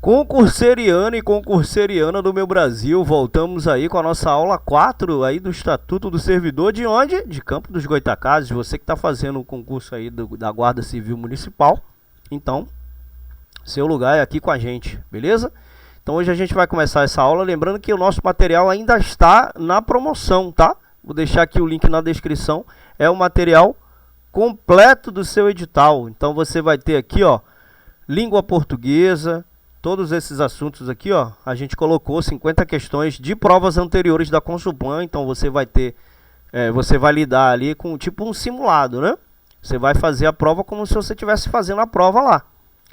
Concurseriano e concurseriana do meu Brasil, voltamos aí com a nossa aula 4 aí do Estatuto do Servidor, de onde? De Campo dos Goytacazes. Você que está fazendo o concurso aí da Guarda Civil Municipal, então, seu lugar é aqui com a gente, beleza? Então hoje a gente vai começar essa aula, lembrando que o nosso material ainda está na promoção, tá? Vou deixar aqui o link na descrição, é o material completo do seu edital. Então você vai ter aqui, ó, língua portuguesa, todos esses assuntos aqui, ó, a gente colocou 50 questões de provas anteriores da Consulplan. Então você vai ter, você vai lidar ali com tipo um simulado, né? Você vai fazer a prova como se você estivesse fazendo a prova lá.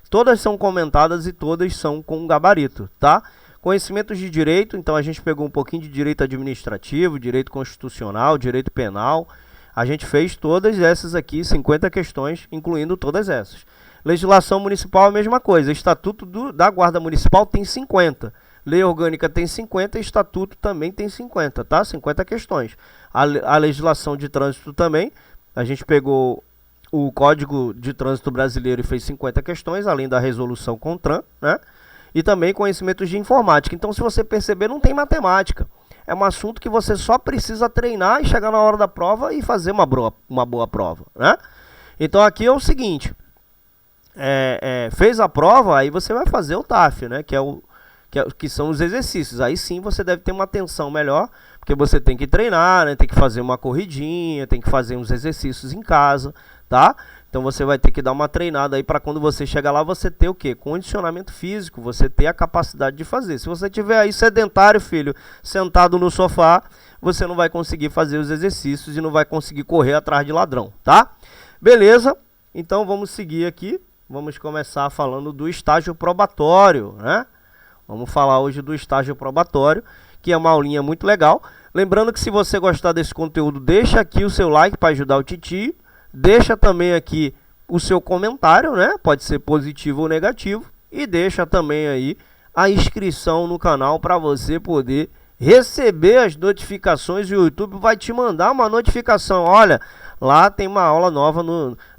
Todas são comentadas e todas são com gabarito, tá? Conhecimentos de direito, então a gente pegou um pouquinho de direito administrativo, direito constitucional, direito penal. A gente fez todas essas aqui, 50 questões, incluindo todas essas. Legislação municipal é a mesma coisa. Estatuto da Guarda Municipal tem 50. Lei Orgânica tem 50 e Estatuto também tem 50, tá? 50 questões. A legislação de trânsito também. A gente pegou o Código de Trânsito Brasileiro e fez 50 questões, além da resolução CONTRAN, né? E também conhecimentos de informática. Então, se você perceber, não tem matemática. É um assunto que você só precisa treinar e chegar na hora da prova e fazer uma boa prova, né? Então, aqui é o seguinte... fez a prova, aí você vai fazer o TAF, né? Que são os exercícios. Aí sim você deve ter uma atenção melhor, porque você tem que treinar, né? Tem que fazer uma corridinha, tem que fazer uns exercícios em casa, tá? Então você vai ter que dar uma treinada aí para quando você chegar lá você ter o quê? Condicionamento físico, você ter a capacidade de fazer. Se você tiver aí sedentário, filho, sentado no sofá, você não vai conseguir fazer os exercícios e não vai conseguir correr atrás de ladrão, tá? Beleza? Então vamos seguir aqui. Vamos começar falando do estágio probatório, né? Vamos falar hoje do estágio probatório, que é uma aulinha muito legal. Lembrando que se você gostar desse conteúdo, deixa aqui o seu like para ajudar o titio. Deixa também aqui o seu comentário, né? Pode ser positivo ou negativo. E deixa também aí a inscrição no canal para você poder receber as notificações. O YouTube vai te mandar uma notificação. Olha, lá tem uma aula nova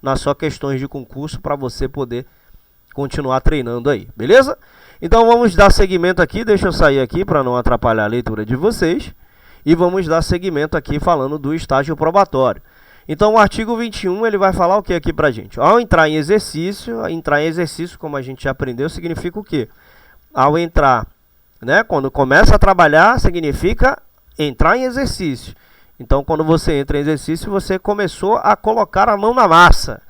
nas suas questões de concurso para você poder continuar treinando aí, beleza? Então vamos dar seguimento aqui, deixa eu sair aqui para não atrapalhar a leitura de vocês. E vamos dar seguimento aqui falando do estágio probatório. Então o artigo 21 ele vai falar o que aqui pra gente? Ao entrar em exercício, como a gente já aprendeu, significa o quê? Ao entrar, né, quando começa a trabalhar, significa entrar em exercício. Então, quando você entra em exercício, você começou a colocar a mão na massa.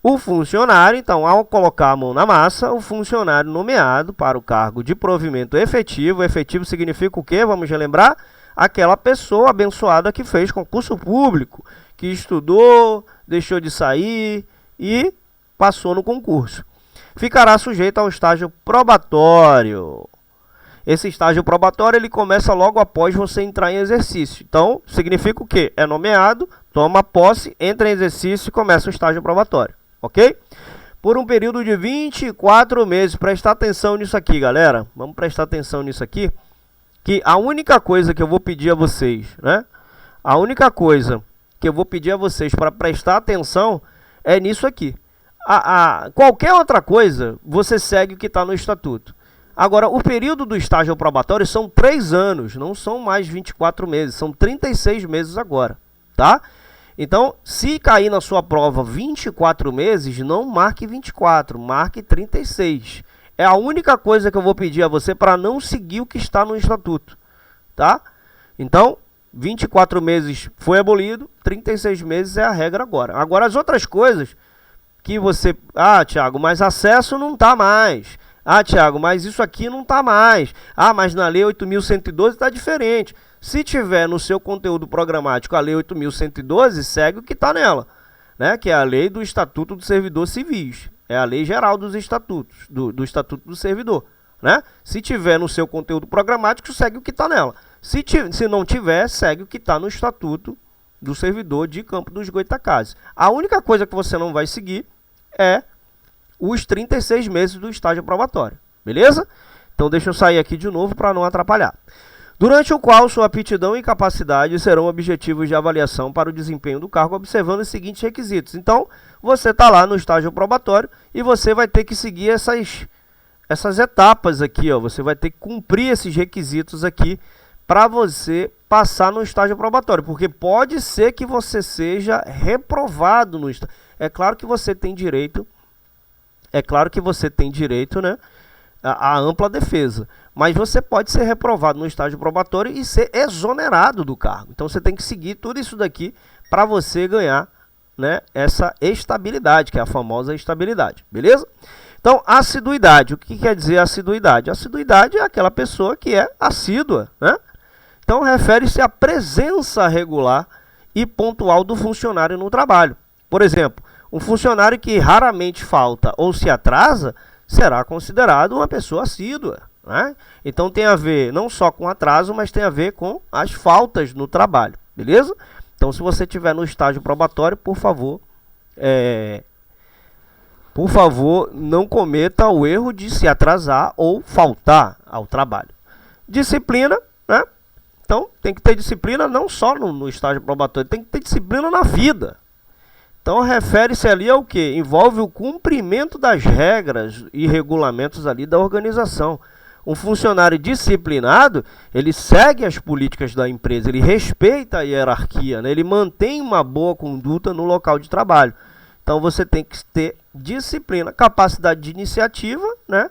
O funcionário, então, ao colocar a mão na massa, o funcionário nomeado para o cargo de provimento efetivo. Efetivo significa o quê? Vamos relembrar? Aquela pessoa abençoada que fez concurso público, que estudou, deixou de sair e passou no concurso. Ficará sujeito ao estágio probatório. Esse estágio probatório ele começa logo após você entrar em exercício. Então, significa o quê? É nomeado, toma posse, entra em exercício e começa o estágio probatório. Ok? Por um período de 24 meses. Prestar atenção nisso aqui, galera. Vamos prestar atenção nisso aqui. Que a única coisa que eu vou pedir a vocês, né? A única coisa que eu vou pedir a vocês para prestar atenção é nisso aqui. Qualquer outra coisa, você segue o que está no estatuto. Agora, o período do estágio probatório são 3 anos, não são mais 24 meses, são 36 meses agora, tá? Então, se cair na sua prova 24 meses, não marque 24, marque 36. É a única coisa que eu vou pedir a você para não seguir o que está no estatuto, tá? Então, 24 meses foi abolido, 36 meses é a regra agora. Agora, as outras coisas que você... Ah, Thiago, mas acesso não está mais. Ah, Thiago, mas isso aqui não está mais. Ah, mas na Lei 8.112 está diferente. Se tiver no seu conteúdo programático a Lei 8.112, segue o que está nela, né? Que é a Lei do Estatuto do Servidor Civis. É a lei geral dos estatutos, do Estatuto do Servidor, né? Se tiver no seu conteúdo programático, segue o que está nela. Se não tiver, segue o que está no Estatuto do Servidor de Campo dos Goytacazes. A única coisa que você não vai seguir é os 36 meses do estágio probatório, beleza? Então deixa eu sair aqui de novo para não atrapalhar. Durante o qual sua aptidão e capacidade serão objetivos de avaliação para o desempenho do cargo, observando os seguintes requisitos. Então, você está lá no estágio probatório e você vai ter que seguir essas etapas aqui, ó, você vai ter que cumprir esses requisitos aqui para você passar no estágio probatório, porque pode ser que você seja reprovado no estágio. É claro que você tem direito, né, a ampla defesa, mas você pode ser reprovado no estágio probatório e ser exonerado do cargo. Então você tem que seguir tudo isso daqui para você ganhar, né, essa estabilidade, que é a famosa estabilidade, beleza? Então, assiduidade, o que quer dizer assiduidade? Assiduidade é aquela pessoa que é assídua, né? Então, refere-se à presença regular e pontual do funcionário no trabalho. Por exemplo, um funcionário que raramente falta ou se atrasa será considerado uma pessoa assídua, né? Então, tem a ver não só com atraso, mas tem a ver com as faltas no trabalho, beleza? Então, se você estiver no estágio probatório, por favor, não cometa o erro de se atrasar ou faltar ao trabalho. Disciplina, né? Então, tem que ter disciplina não só no estágio probatório, tem que ter disciplina na vida. Então, refere-se ali ao que? Envolve o cumprimento das regras e regulamentos ali da organização. Um funcionário disciplinado, ele segue as políticas da empresa, ele respeita a hierarquia, né? Ele mantém uma boa conduta no local de trabalho. Então, você tem que ter disciplina, capacidade de iniciativa, né?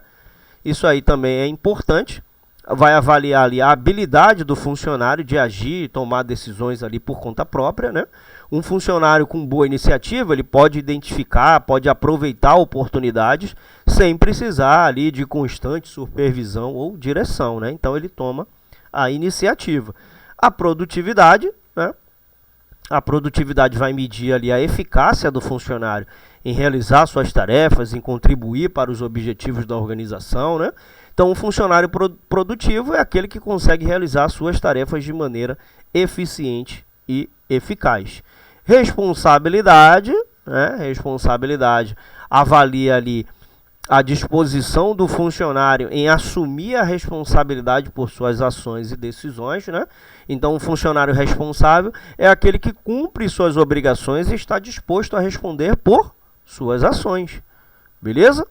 Isso aí também é importante. Vai avaliar ali a habilidade do funcionário de agir e tomar decisões ali por conta própria, né? Um funcionário com boa iniciativa, ele pode identificar, pode aproveitar oportunidades sem precisar ali de constante supervisão ou direção, né? Então ele toma a iniciativa. A produtividade, né? A produtividade vai medir ali a eficácia do funcionário em realizar suas tarefas, em contribuir para os objetivos da organização, né? Então, um funcionário produtivo é aquele que consegue realizar suas tarefas de maneira eficiente e eficaz. Responsabilidade, né? Responsabilidade avalia ali a disposição do funcionário em assumir a responsabilidade por suas ações e decisões, né? Então, um funcionário responsável é aquele que cumpre suas obrigações e está disposto a responder por suas ações. Beleza?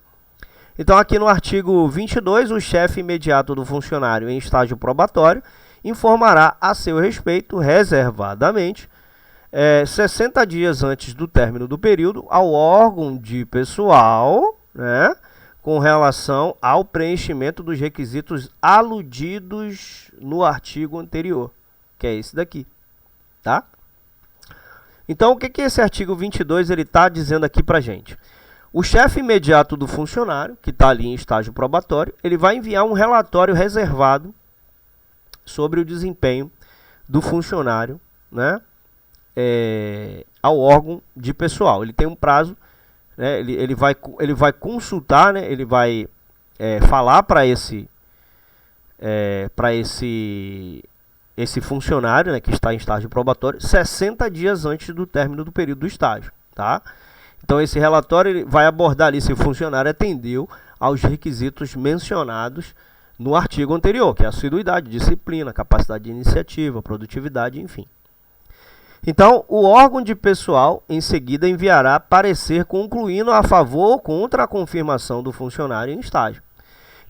Então, aqui no artigo 22, o chefe imediato do funcionário em estágio probatório informará a seu respeito, reservadamente, 60 dias antes do término do período, ao órgão de pessoal, né, com relação ao preenchimento dos requisitos aludidos no artigo anterior, que é esse daqui, tá? Então, o que esse artigo 22 ele está dizendo aqui para a gente? O chefe imediato do funcionário, que está ali em estágio probatório, ele vai enviar um relatório reservado sobre o desempenho do funcionário, né, ao órgão de pessoal. Ele tem um prazo, né, ele vai consultar, né, ele vai falar para esse funcionário, né, que está em estágio probatório 60 dias antes do término do período do estágio, tá? Então, esse relatório ele vai abordar ali se o funcionário atendeu aos requisitos mencionados no artigo anterior, que é a assiduidade, disciplina, capacidade de iniciativa, produtividade, enfim. Então, o órgão de pessoal, em seguida, enviará parecer concluindo a favor ou contra a confirmação do funcionário em estágio.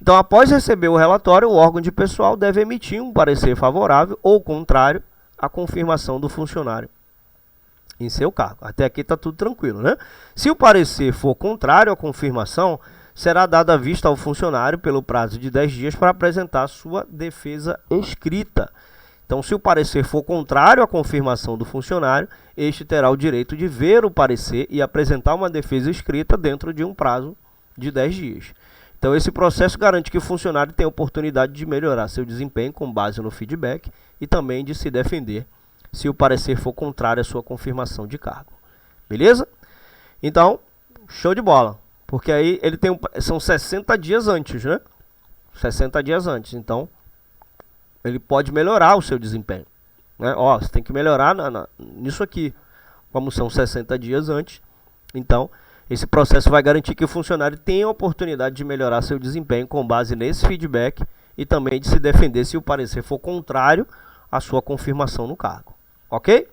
Então, após receber o relatório, o órgão de pessoal deve emitir um parecer favorável ou contrário à confirmação do funcionário em seu cargo. Até aqui está tudo tranquilo, né? Se o parecer for contrário à confirmação, será dada vista ao funcionário pelo prazo de 10 dias para apresentar sua defesa escrita. Então, se o parecer for contrário à confirmação do funcionário, este terá o direito de ver o parecer e apresentar uma defesa escrita dentro de um prazo de 10 dias. Então, esse processo garante que o funcionário tem a oportunidade de melhorar seu desempenho com base no feedback e também de se defender se o parecer for contrário à sua confirmação de cargo. Beleza? Então, show de bola. Porque aí ele tem são 60 dias antes, né? 60 dias antes. Então, ele pode melhorar o seu desempenho, né? Ó, você tem que melhorar nisso aqui. Como são 60 dias antes, então, esse processo vai garantir que o funcionário tenha a oportunidade de melhorar seu desempenho com base nesse feedback e também de se defender se o parecer for contrário à sua confirmação no cargo. Ok?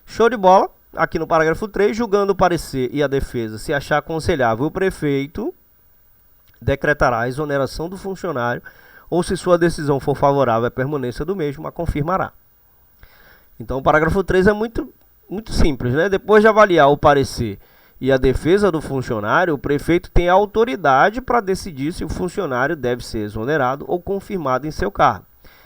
Show de bola. Aqui no parágrafo 3, julgando o parecer e a defesa se achar aconselhável, o prefeito decretará a exoneração do funcionário, ou se sua decisão for favorável à permanência do mesmo, a confirmará. Então o parágrafo 3 é muito simples, né? Depois de avaliar o parecer e a defesa do funcionário, o prefeito tem a autoridade para decidir se o funcionário deve ser exonerado ou confirmado em seu cargo.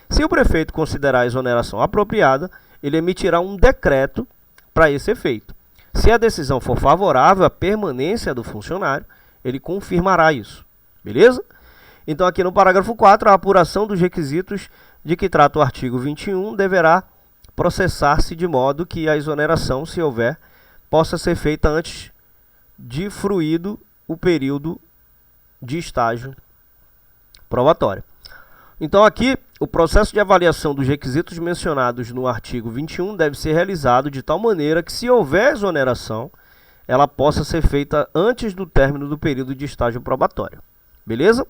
Se o prefeito considerar a exoneração apropriada, ele emitirá um decreto para esse efeito. Se a decisão for favorável à permanência do funcionário, ele confirmará isso. Beleza? Então aqui no parágrafo 4, a apuração dos requisitos de que trata o artigo 21 deverá processar-se de modo que a exoneração, se houver, possa ser feita antes de fruído o período de estágio probatório. Então aqui, o processo de avaliação dos requisitos mencionados no artigo 21 deve ser realizado de tal maneira que, se houver exoneração, ela possa ser feita antes do término do período de estágio probatório. Beleza?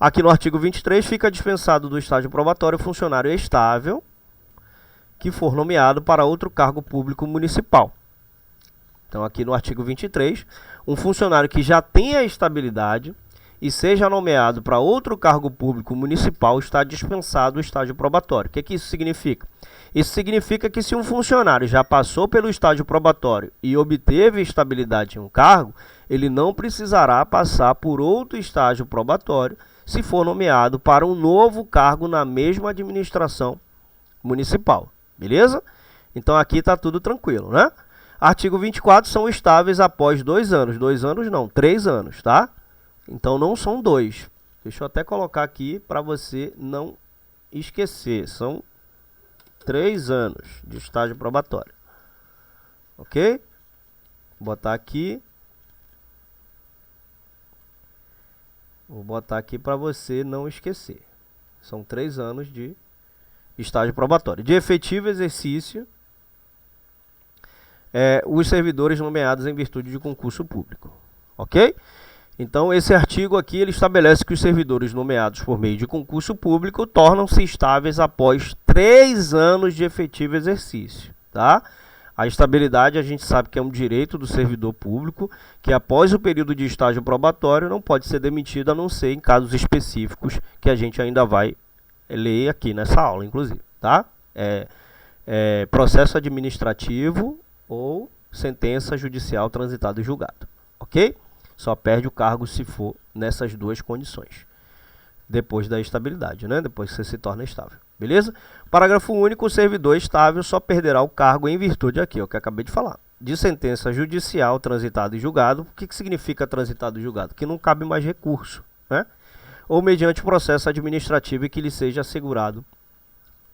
Aqui no artigo 23 fica dispensado do estágio probatório o funcionário estável que for nomeado para outro cargo público municipal. Então aqui no artigo 23, um funcionário que já tenha estabilidade e seja nomeado para outro cargo público municipal está dispensado o estágio probatório. O que isso significa? Isso significa que, se um funcionário já passou pelo estágio probatório e obteve estabilidade em um cargo, ele não precisará passar por outro estágio probatório se for nomeado para um novo cargo na mesma administração municipal. Beleza? Então aqui está tudo tranquilo, né? Artigo 24, são estáveis após 2 anos. 2 anos não, 3 anos, tá? Então não são 2. Deixa eu até colocar aqui para você não esquecer. São 3 anos de estágio probatório. Ok? Vou botar aqui. Vou botar aqui para você não esquecer. São 3 anos de estágio probatório. De efetivo exercício, os servidores nomeados em virtude de concurso público. Ok? Então, esse artigo aqui, ele estabelece que os servidores nomeados por meio de concurso público tornam-se estáveis após 3 anos de efetivo exercício, tá? A estabilidade, a gente sabe que é um direito do servidor público, que após o período de estágio probatório não pode ser demitido, a não ser em casos específicos que a gente ainda vai ler aqui nessa aula, inclusive, tá? Processo administrativo ou sentença judicial transitada e julgado, ok? Só perde o cargo se for nessas 2 condições, depois da estabilidade, né? Depois que você se torna estável, beleza? Parágrafo único, o servidor estável só perderá o cargo em virtude aqui, o que eu acabei de falar, de sentença judicial transitada e julgado. O que significa transitado e julgado? Que não cabe mais recurso, né? Ou mediante processo administrativo e que lhe seja assegurado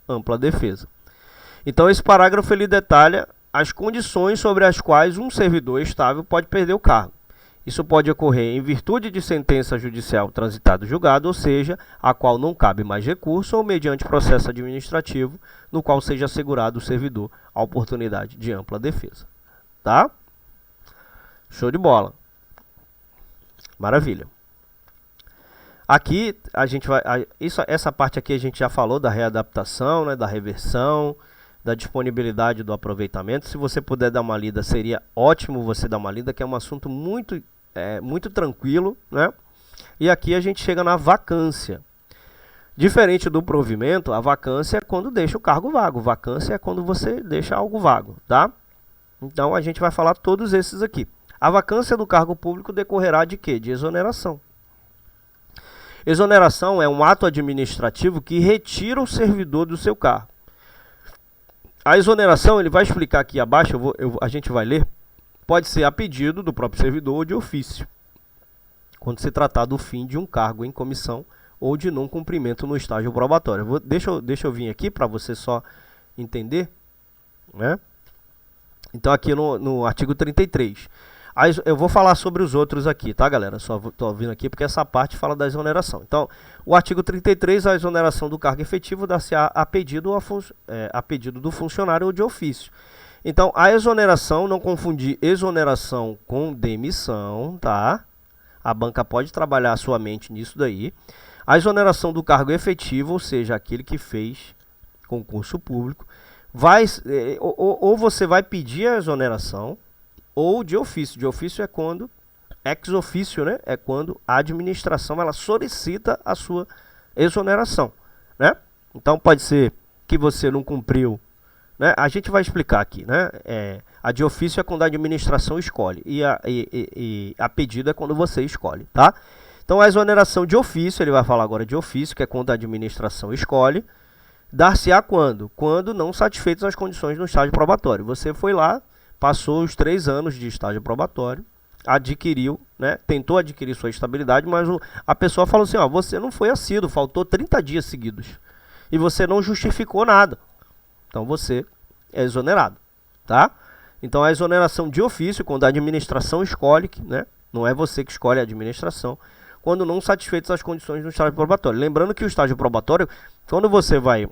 ampla defesa. Então esse parágrafo ele detalha as condições sobre as quais um servidor estável pode perder o cargo. Isso pode ocorrer em virtude de sentença judicial transitada e julgada, ou seja, a qual não cabe mais recurso, ou mediante processo administrativo, no qual seja assegurado ao servidor a oportunidade de ampla defesa. Tá? Show de bola. Maravilha. Aqui a gente vai... essa parte aqui a gente já falou da readaptação, né, da reversão, da disponibilidade do aproveitamento. Se você puder dar uma lida, seria ótimo você dar uma lida, que é um assunto muito tranquilo, né? E aqui a gente chega na vacância. Diferente do provimento, a vacância é quando deixa o cargo vago. Vacância é quando você deixa algo vago, tá? Então a gente vai falar todos esses aqui. A vacância do cargo público decorrerá de quê? De exoneração. Exoneração é um ato administrativo que retira o servidor do seu cargo. A exoneração, ele vai explicar aqui abaixo, a gente vai ler, pode ser a pedido do próprio servidor ou de ofício, quando se tratar do fim de um cargo em comissão ou de não cumprimento no estágio probatório. Deixa eu vir aqui para você só entender, né? Então aqui no artigo 33. Eu vou falar sobre os outros aqui, tá, galera? Só estou vindo aqui porque essa parte fala da exoneração. Então, o artigo 33, a exoneração do cargo efetivo dá-se a pedido do funcionário ou de ofício. Então, a exoneração, não confundir exoneração com demissão, tá? A banca pode trabalhar a sua mente nisso daí. A exoneração do cargo efetivo, ou seja, aquele que fez concurso público, ou você vai pedir a exoneração, ou de ofício. De ofício é quando ex officio, né? É quando a administração ela solicita a sua exoneração, né? Então pode ser que você não cumpriu, né? A gente vai explicar aqui, né? A de ofício é quando a administração escolhe e a pedido é quando você escolhe, tá? Então a exoneração de ofício, ele vai falar agora de ofício, que é quando a administração escolhe. Dar-se-á quando? Quando não satisfeitas as condições do estágio probatório. Você foi lá, passou os 3 anos de estágio probatório, adquiriu, né? Tentou adquirir sua estabilidade, mas a pessoa falou assim, ó, você não foi assíduo, faltou 30 dias seguidos. E você não justificou nada. Então você é exonerado, tá? Então a exoneração de ofício, quando a administração escolhe, né? Não é você que escolhe a administração, quando não satisfeitas as condições do estágio probatório. Lembrando que o estágio probatório, quando você vai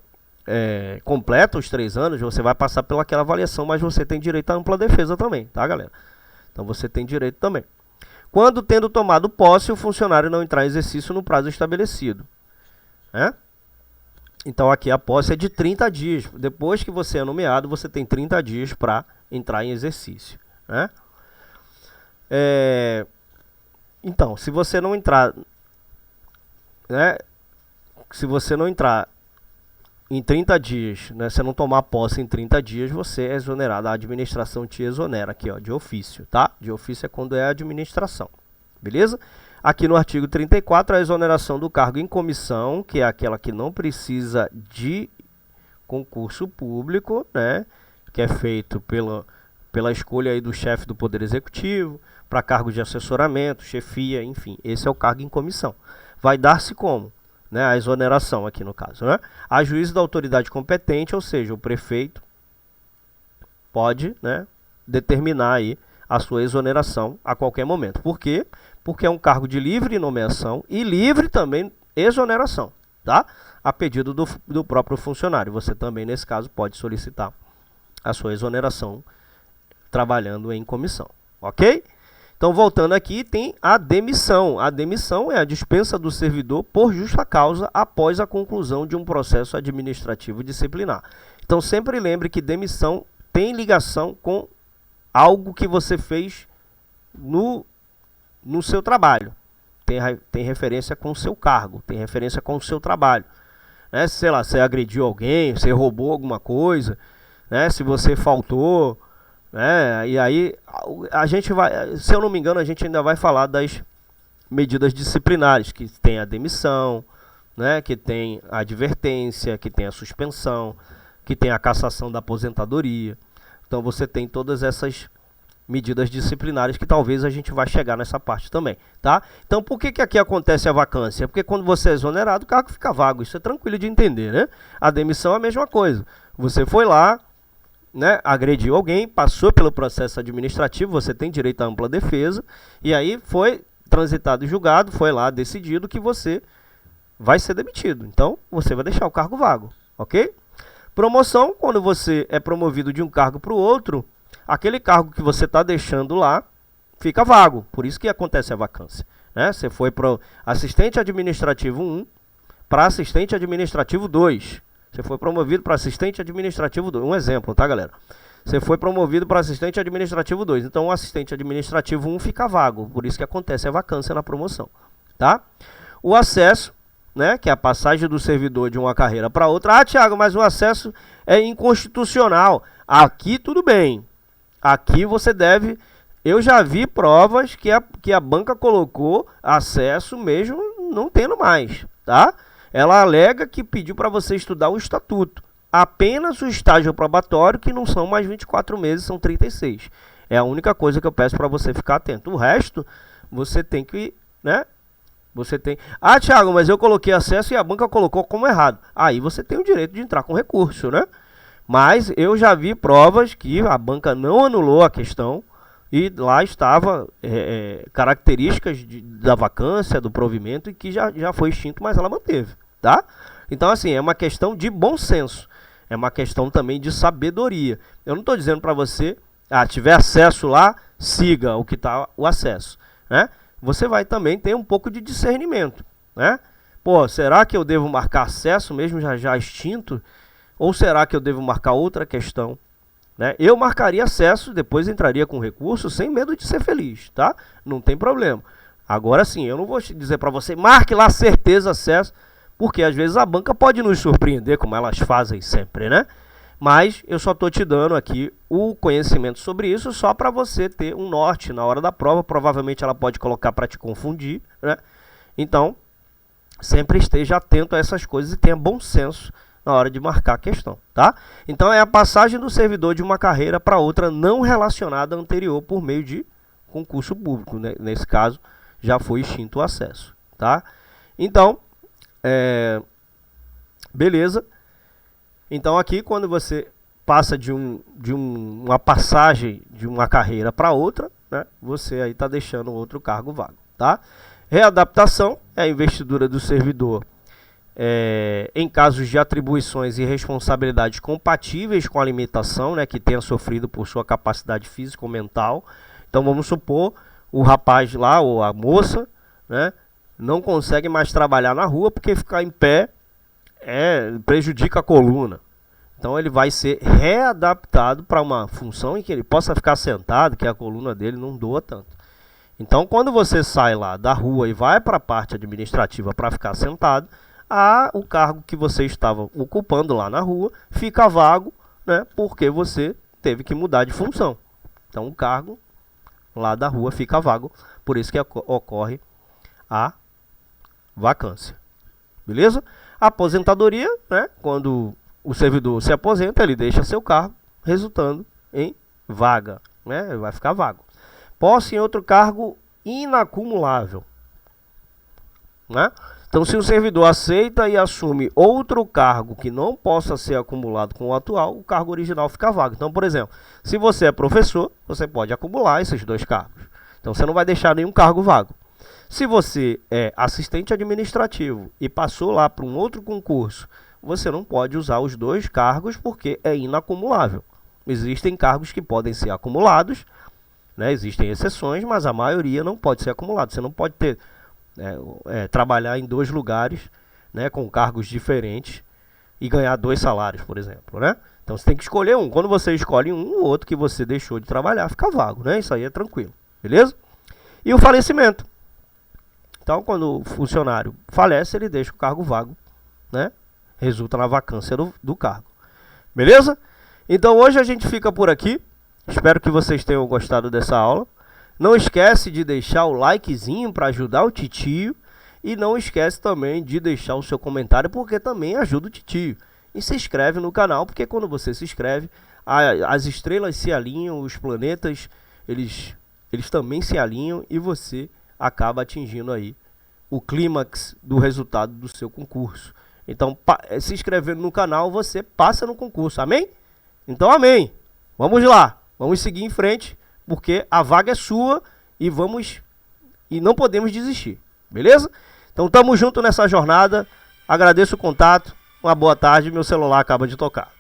completa os 3 anos, você vai passar pelaquela avaliação, mas você tem direito à ampla defesa também, tá, galera? Então você tem direito também. Quando, tendo tomado posse, o funcionário não entrar em exercício no prazo estabelecido, né? Então aqui a posse é de 30 dias. Depois que você é nomeado, você tem 30 dias para entrar em exercício, né? Então, se você não entrar, né? Se você não entrar em 30 dias, né? Se não tomar posse em 30 dias, você é exonerado. A administração te exonera aqui, ó, de ofício, tá? De ofício é quando é a administração, beleza? Aqui no artigo 34, a exoneração do cargo em comissão, que é aquela que não precisa de concurso público, né? Que é feito pela escolha aí do chefe do Poder Executivo, para cargos de assessoramento, chefia, enfim. Esse é o cargo em comissão. Vai dar-se como? Né? A exoneração aqui no caso, né? A juízo da autoridade competente, ou seja, o prefeito pode, né, determinar aí a sua exoneração a qualquer momento. Por quê? Porque é um cargo de livre nomeação e livre também exoneração, tá? A pedido do próprio funcionário. Você também, nesse caso, pode solicitar a sua exoneração trabalhando em comissão, ok? Então, voltando aqui, tem a demissão. A demissão é a dispensa do servidor por justa causa após a conclusão de um processo administrativo disciplinar. Então, sempre lembre que demissão tem ligação com algo que você fez no seu trabalho. Tem referência com o seu cargo, tem referência com o seu trabalho. Né? Sei lá, você agrediu alguém, você roubou alguma coisa, né? Se você faltou, né? E aí, a gente vai, se eu não me engano, a gente ainda vai falar das medidas disciplinares, que tem a demissão, né? Que tem a advertência, que tem a suspensão, que tem a cassação da aposentadoria. Então você tem todas essas medidas disciplinares que talvez a gente vai chegar nessa parte também, tá? Então por que aqui acontece a vacância? Porque quando você é exonerado, o cargo fica vago, isso é tranquilo de entender, né? A demissão é a mesma coisa. Você foi lá, né, agrediu alguém, passou pelo processo administrativo, você tem direito à ampla defesa, e aí foi transitado e julgado, foi lá decidido que você vai ser demitido. Então você vai deixar o cargo vago, ok? Promoção, quando você é promovido de um cargo para o outro, aquele cargo que você está deixando lá fica vago. Por isso que acontece a vacância, né? Você foi para assistente administrativo 1 para assistente administrativo 2. Você foi promovido para assistente administrativo 2. Um exemplo, tá, galera? Você foi promovido para assistente administrativo 2. Então, o assistente administrativo 1 fica vago. Por isso que acontece a vacância na promoção, tá? O acesso, né, que é a passagem do servidor de uma carreira para outra. Ah, Thiago, mas o acesso é inconstitucional. Aqui tudo bem. Aqui você deve... Eu já vi provas que a banca colocou acesso mesmo não tendo mais, tá? Ela alega que pediu para você estudar o estatuto. Apenas o estágio probatório, que não são mais 24 meses, são 36. É a única coisa que eu peço para você ficar atento. O resto, você tem que, né? Você tem... Ah, Thiago, mas eu coloquei acesso e a banca colocou como errado. Aí você tem o direito de entrar com recurso, né? Mas eu já vi provas que a banca não anulou a questão e lá estava características da vacância, do provimento, e que já foi extinto, mas ela manteve, tá? Então, assim, é uma questão de bom senso, é uma questão também de sabedoria. Eu não estou dizendo para você, tiver acesso lá, siga o que está o acesso, né? Você vai também ter um pouco de discernimento, né? Pô, será que eu devo marcar acesso mesmo já extinto? Ou será que eu devo marcar outra questão né? Eu marcaria acesso, depois entraria com recurso sem medo de ser feliz, tá? Não tem problema. Agora sim, eu não vou dizer para você, marque lá certeza acesso, porque às vezes a banca pode nos surpreender, como elas fazem sempre, né? Mas eu só estou te dando aqui o conhecimento sobre isso só para você ter um norte na hora da prova. Provavelmente ela pode colocar para te confundir, né? Então, sempre esteja atento a essas coisas e tenha bom senso na hora de marcar a questão, tá? Então, é a passagem do servidor de uma carreira para outra não relacionada à anterior por meio de concurso público, né? Nesse caso, já foi extinto o acesso, tá? Então, beleza. Então aqui quando você passa de uma passagem de uma carreira para outra, né, você aí está deixando outro cargo vago, tá? Readaptação é a investidura do servidor em casos de atribuições e responsabilidades compatíveis com a limitação, né, que tenha sofrido por sua capacidade física ou mental. Então vamos supor, o rapaz lá ou a moça, né, não consegue mais trabalhar na rua porque ficar em pé prejudica a coluna. Então ele vai ser readaptado para uma função em que ele possa ficar sentado, que a coluna dele não doa tanto. Então quando você sai lá da rua e vai para a parte administrativa para ficar sentado, o cargo que você estava ocupando lá na rua fica vago, né, porque você teve que mudar de função. Então o cargo lá da rua fica vago, por isso que ocorre a vacância. Beleza? A aposentadoria, né, quando o servidor se aposenta, ele deixa seu cargo, resultando em vaga, né, vai ficar vago. Posse em outro cargo inacumulável, né? Então, se o servidor aceita e assume outro cargo que não possa ser acumulado com o atual, o cargo original fica vago. Então, por exemplo, se você é professor, você pode acumular esses dois cargos. Então, você não vai deixar nenhum cargo vago. Se você é assistente administrativo e passou lá para um outro concurso, você não pode usar os dois cargos porque é inacumulável. Existem cargos que podem ser acumulados, né? Existem exceções, mas a maioria não pode ser acumulado. Você não pode ter, trabalhar em dois lugares, né, com cargos diferentes e ganhar 2 salários, por exemplo, né? Então você tem que escolher um. Quando você escolhe um, o outro que você deixou de trabalhar fica vago, né? Isso aí é tranquilo, beleza? E o falecimento. Então, quando o funcionário falece, ele deixa o cargo vago, né? Resulta na vacância do cargo. Beleza? Então, hoje a gente fica por aqui. Espero que vocês tenham gostado dessa aula. Não esquece de deixar o likezinho para ajudar o titio. E não esquece também de deixar o seu comentário, porque também ajuda o titio. E se inscreve no canal, porque quando você se inscreve, as estrelas se alinham, os planetas, eles também se alinham e você acaba atingindo aí o clímax do resultado do seu concurso. Então, se inscrevendo no canal, você passa no concurso, amém? Então, amém! Vamos lá, vamos seguir em frente, porque a vaga é sua e não podemos desistir, beleza? Então, tamo junto nessa jornada, agradeço o contato, uma boa tarde, meu celular acaba de tocar.